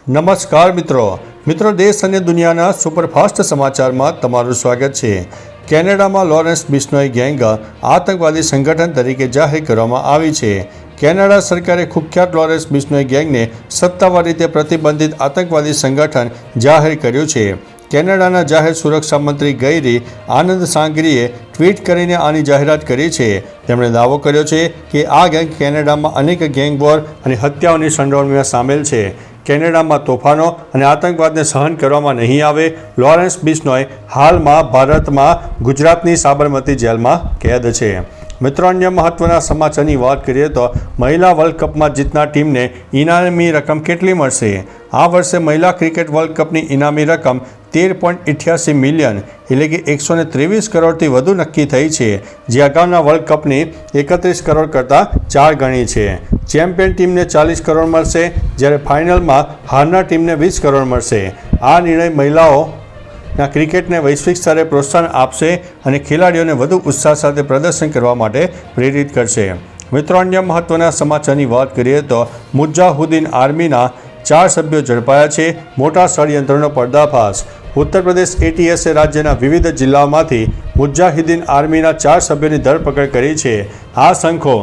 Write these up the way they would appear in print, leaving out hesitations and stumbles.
નમસ્કાર મિત્રો દેશ અને દુનિયાના સુપરફાસ્ટ સમાચારમાં તમારું સ્વાગત છે। કેનેડામાં લોરેન્સ બિશ્નોઈ ગેંગ આતંકવાદી સંગઠન તરીકે જાહેર કરવામાં આવી છે। કેનેડા સરકારે કુખ્યાત લોરેન્સ બિશ્નોઈ ગેંગને સત્તાવાર રીતે પ્રતિબંધિત આતંકવાદી સંગઠન જાહેર કર્યું છે। કેનેડાના જાહેર સુરક્ષા મંત્રી ગૈરી આનંદ સાંગરીએ ટ્વીટ કરીને આની જાહેરાત કરી છે। તેમણે દાવો કર્યો છે કે આ ગેંગ કેનેડામાં અનેક ગેંગ વોર અને હત્યાઓની સંડોવણીમાં સામેલ છે। કેનેડામાં તોફાનો અને આતંકવાદને સહન કરવામાં નહીં આવે। લોરેન્સ બિશ્નોઈ હાલમાં ભારતમાં ગુજરાતની સાબરમતી જેલમાં કેદ છે। મિત્રો, અન્ય મહત્વના સમાચારની વાત કરીએ તો મહિલા વર્લ્ડ કપમાં જીતનાર ટીમને ઇનામી રકમ કેટલી મળશે? આ વર્ષે મહિલા ક્રિકેટ વર્લ્ડ કપની ઇનામી રકમ 13.88 મિલિયન એટલે કે 123 કરોડથી વધુ નક્કી થઈ છે, જે અગાઉના વર્લ્ડ કપની 31 કરોડ કરતાં 4 ગણી છે। ચેમ્પિયન ટીમને 40 કરોડ મળશે, જ્યારે ફાઇનલમાં હારનાર ટીમને 20 કરોડ મળશે। આ નિર્ણય મહિલાઓના ક્રિકેટને વૈશ્વિક સ્તરે પ્રોત્સાહન આપશે અને ખેલાડીઓને વધુ ઉત્સાહ સાથે પ્રદર્શન કરવા માટે પ્રેરિત કરશે। મિત્રો, અન્ય મહત્વના સમાચારની વાત કરીએ તો મુજાહિદીન આર્મીના 4 સભ્યો ઝડપાયા છે। મોટા ષડયંત્રનો પર્દાફાશ। ઉત્તર પ્રદેશ એટીએસે રાજ્યના વિવિધ જિલ્લાઓમાંથી મુજાહિદીન આર્મીના 4 સભ્યોની ધરપકડ કરી છે। આ સંખો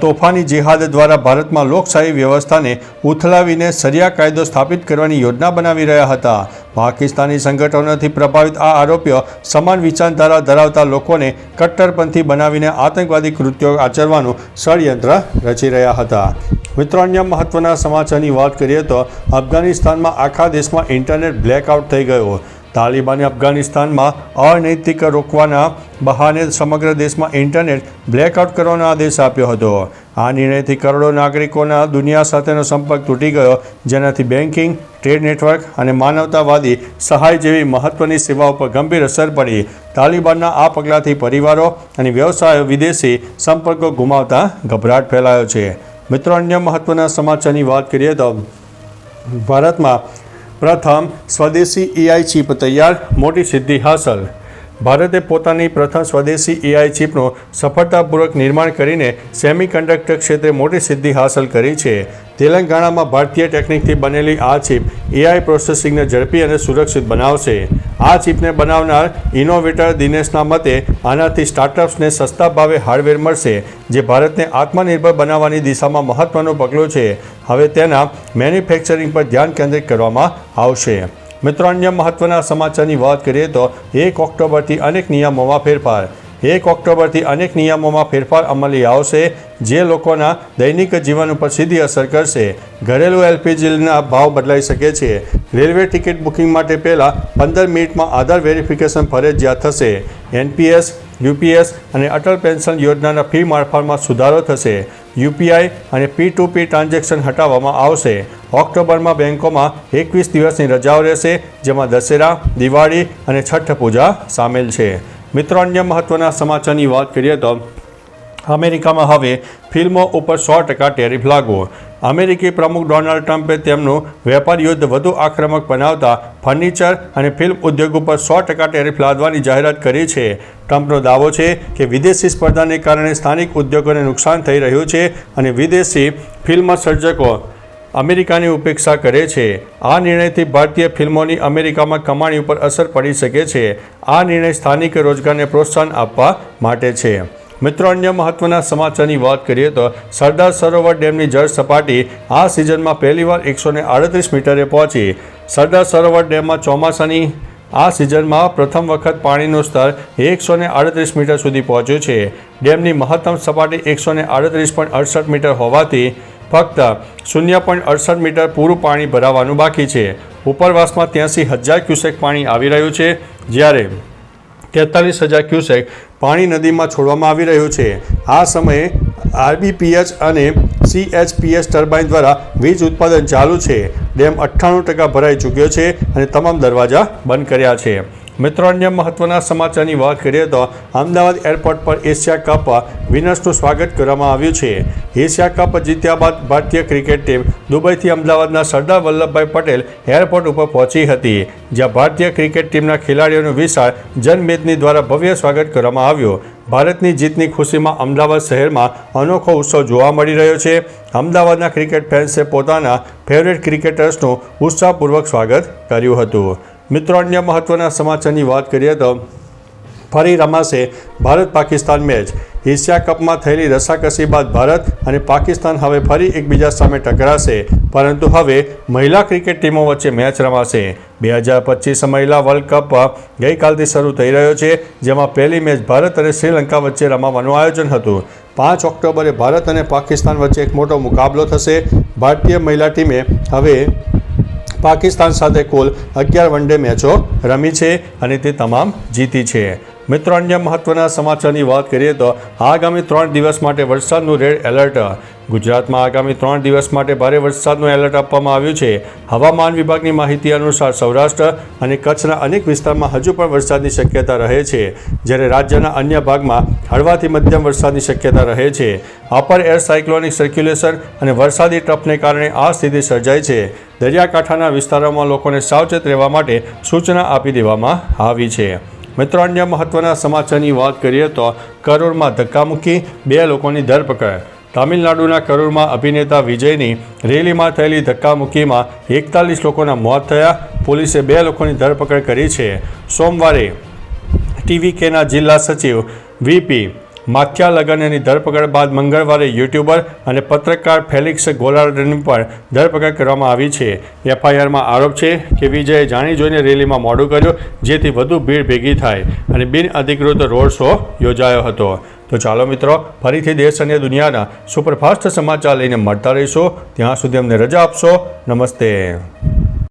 તોફાની જેહાદ દ્વારા ભારતમાં લોકશાહી વ્યવસ્થાને ઉથલાવીને શરિયા કાયદો સ્થાપિત કરવાની યોજના બનાવી રહ્યા હતા। પાકિસ્તાની સંગઠનોથી પ્રભાવિત આ આરોપીઓ સમાન વિચારધારા ધરાવતા લોકોને કટ્ટરપંથી બનાવીને આતંકવાદી કૃત્યો આચરવાનું ષડયંત્ર રચી રહ્યા હતા। મિત્રો, અન્ય મહત્વના સમાચારની વાત કરીએ તો અફઘાનિસ્તાનમાં આખા દેશમાં ઇન્ટરનેટ બ્લેકઆઉટ થઈ ગયો। તાલિબાને અફઘાનિસ્તાનમાં અનૈતિક રોકવાના બહાને સમગ્ર દેશમાં ઇન્ટરનેટ બ્લેકઆઉટ કરવાનો આદેશ આપ્યો હતો। આ નિર્ણયથી કરોડો નાગરિકોના દુનિયા સાથેનો સંપર્ક તૂટી ગયો, જેનાથી બેન્કિંગ, ટ્રેડ નેટવર્ક અને માનવતાવાદી સહાય જેવી મહત્વની સેવાઓ પર ગંભીર અસર પડી। તાલિબાનના આ પગલાંથી પરિવારો અને વ્યવસાયો વિદેશી સંપર્કો ગુમાવતા ગભરાટ ફેલાયો છે। મિત્રો, અન્ય મહત્વના સમાચારની વાત કરીએ તો ભારતમાં પ્રથમ સ્વદેશી એઆઈ ચિપ તૈયાર, મોટી સિદ્ધિ હાંસલ। ભારતે પોતાની પ્રથમ સ્વદેશી એઆઈ ચિપનું સફળતાપૂર્વક નિર્માણ કરીને સેમિકન્ડક્ટર ક્ષેત્રે મોટી સિદ્ધિ હાંસલ કરી છે। તેલંગાણામાં ભારતીય ટેકનિકથી બનેલી આ ચિપ એઆઈ પ્રોસેસિંગને ઝડપી અને સુરક્ષિત બનાવશે। આ ચિપને બનાવનાર ઇનોવેટર દિનેશના મતે આનાથી સ્ટાર્ટઅપ્સને સસ્તા ભાવે હાર્ડવેર મળશે, જે ભારતને આત્મનિર્ભર બનાવવાની દિશામાં મહત્વનું પગલું છે। હવે તેના મેન્યુફેક્ચરિંગ પર ધ્યાન કેન્દ્રિત કરવામાં આવશે। મિત્રો, અન્ય મહત્વના સમાચારની વાત કરીએ તો 1 ઓક્ટોબરથી અનેક નિયમોમાં ફેરફાર। 1 ઓક્ટોબરથી અનેક નિયમોમાં ફેરફાર અમલી આવશે, જે લોકોના દૈનિક જીવન ઉપર સીધી અસર કરશે। ઘરેલું એલપીજીના ભાવ બદલાઈ શકે છે। રેલવે ટિકિટ બુકિંગ માટે પહેલાં 15 મિનિટમાં આધાર વેરિફિકેશન ફરજિયાત થશે। એનપીએસ, યુપીએસ અને અટલ પેન્શન યોજનાના ફી માળખામાં સુધારો થશે। યુપીઆઈ અને P2P ટ્રાન્ઝેક્શન હટાવવામાં આવશે। ઓક્ટોબરમાં બેંકોમાં 21 દિવસની રજાઓ રહેશે, જેમાં દશેરા, દિવાળી અને છઠ્ઠ પૂજા સામેલ છે। મિત્રો, અન્ય મહત્વના સમાચારની વાત કરીએ તો અમેરિકામાં હવે ફિલ્મો ઉપર 100% ટેરિફ લાગુ। અમેરિકી પ્રમુખ ડોનાલ્ડ ટ્રમ્પે તેમનું વેપાર યુદ્ધ વધુ આક્રમક બનાવતા ફર્નિચર અને ફિલ્મ ઉદ્યોગ ઉપર 100% ટેરિફ લાદવાની જાહેરાત કરી છે। ટ્રમ્પનો દાવો છે કે વિદેશી સ્પર્ધાને કારણે સ્થાનિક ઉદ્યોગોને નુકસાન થઈ રહ્યું છે અને વિદેશી ફિલ્મ સર્જકો અમેરિકાની ઉપેક્ષા કરે છે। આ નિર્ણયથી ભારતીય ફિલ્મોની અમેરિકામાં કમાણી ઉપર અસર પડી શકે છે। આ નિર્ણય સ્થાનિક રોજગારને પ્રોત્સાહન આપવા માટે છે। મિત્રો, અન્ય મહત્વના સમાચારની વાત કરીએ તો સરદાર સરોવર ડેમની જળ સપાટી આ સિઝનમાં પહેલીવાર 138 મીટરે પહોંચી। સરદાર સરોવર ડેમમાં ચોમાસાની આ સિઝનમાં પ્રથમ વખત પાણીનું સ્તર 138 મીટર સુધી પહોંચ્યું છે। ડેમની મહત્તમ સપાટી 138.68 મીટર હોવાથી ફક્ત 0.68 મીટર પૂરું પાણી ભરાવાનું બાકી છે। ઉપરવાસમાં 83,000 ક્યુસેક પાણી આવી રહ્યું છે, જ્યારે 43,000 ક્યુસેક પાણી નદીમાં છોડવામાં આવી રહ્યું છે। આ સમયે આરબીપીએચ અને સીએચપીએસ ટર્બાઇન દ્વારા વીજ ઉત્પાદન ચાલુ છે। ડેમ 98% ભરાઈ ચૂક્યો છે અને તમામ દરવાજા બંધ કર્યા છે। મિત્રો, અન્ય મહત્વના સમાચારની વાત કરીએ તો અમદાવાદ એરપોર્ટ પર એશિયા કપ વિનર્સનું સ્વાગત કરવામાં આવ્યું છે. એશિયા કપ જીત્યા બાદ ભારતીય ક્રિકેટ ટીમ દુબઈથી અમદાવાદના સરદાર વલ્લભભાઈ પટેલ એરપોર્ટ ઉપર પહોંચી હતી, જ્યાં ભારતીય ક્રિકેટ ટીમના ખેલાડીઓનું વિશાળ જનમેદની દ્વારા ભવ્ય સ્વાગત કરવામાં આવ્યું. ભારતની જીતની ખુશીમાં અમદાવાદ શહેરમાં અનોખો ઉત્સવ જોવા મળી રહ્યો છે. અમદાવાદના ક્રિકેટ ફેન્સે પોતાના ફેવરેટ ક્રિકેટર્સનું ઉત્સાહપૂર્વક સ્વાગત કર્યું હતું. મિત્રો, અન્ય મહત્વના સમાચારની વાત કરીએ તો ફરી રમાશે ભારત પાકિસ્તાન મેચ. એશિયા કપમાં થયેલી રસાકસી બાદ ભારત અને પાકિસ્તાન હવે ફરી એકબીજા સામે ટકરાશે, પરંતુ હવે મહિલા ક્રિકેટ ટીમો વચ્ચે મેચ રમાશે. 2025 મહિલા વર્લ્ડ કપ ગઈકાલથી શરૂ થઈ રહ્યો છે, જેમાં પહેલી મેચ ભારત અને શ્રીલંકા વચ્ચે રમાવાનું આયોજન હતું. 5 ઓક્ટોબરે ભારત અને પાકિસ્તાન વચ્ચે એક મોટો મુકાબલો થશે. ભારતીય મહિલા ટીમે હવે પાકિસ્તાન સાથે કુલ 11 વન ડે મેચો રમી છે અને તે તમામ જીતી છે. મિત્રો, અન્ય મહત્વના સમાચારની વાત કરીએ તો આગામી 3 દિવસ માટે વરસાદનું રેડ એલર્ટ. ગુજરાતમાં આગામી 3 દિવસ માટે ભારે વરસાદનું એલર્ટ આપવામાં આવ્યું છે. હવામાન વિભાગની માહિતી અનુસાર સૌરાષ્ટ્ર અને કચ્છના અનેક વિસ્તારમાં હજુ પણ વરસાદની શક્યતા રહે છે, જ્યારે રાજ્યના અન્ય ભાગમાં હળવાથી મધ્યમ વરસાદની શક્યતા રહે છે. અપર એર સાયક્લોનિક સર્ક્યુલેશન અને વરસાદી ટ્રફને કારણે આ સ્થિતિ સર્જાઈ છે. દરિયાકાંઠાના વિસ્તારોમાં લોકોને સાવચેત રહેવા માટે સૂચના આપી દેવામાં આવી છે. મિત્રો, અન્ય મહત્વના સમાચારની વાત કરીએ તો કરૂરમાં ધક્કામુક્કી, 2 લોકોની ધરપકડ. તામિલનાડુના કરૂરમાં અભિનેતા વિજયની રેલીમાં થયેલી ધક્કામુક્કીમાં 41 લોકોના મોત થયા. પોલીસે 2 લોકોની ધરપકડ કરી છે. સોમવારે ટીવીકેના જિલ્લા સચિવ વીપી માથ્યાલગનની ધરપકડ બાદ મંગળવારે યુટ્યુબર અને પત્રકાર ફેલિક્સ ગોલાર્ડની પણ ધરપકડ કરવામાં આવી છે. એફઆઈઆરમાં આરોપ છે કે વિજયે જાણી જોઈને રેલીમાં મોડું કર્યું, જેથી વધુ ભીડ ભેગી થાય અને બિનઅધિકૃત રોડ શો યોજાયો હતો. તો ચાલો મિત્રો, ફરીથી દેશ અને દુનિયાના સુપરફાસ્ટ સમાચાર લઈને મળતા રહીશું. ત્યાં સુધી અમને રજા આપશો. નમસ્તે.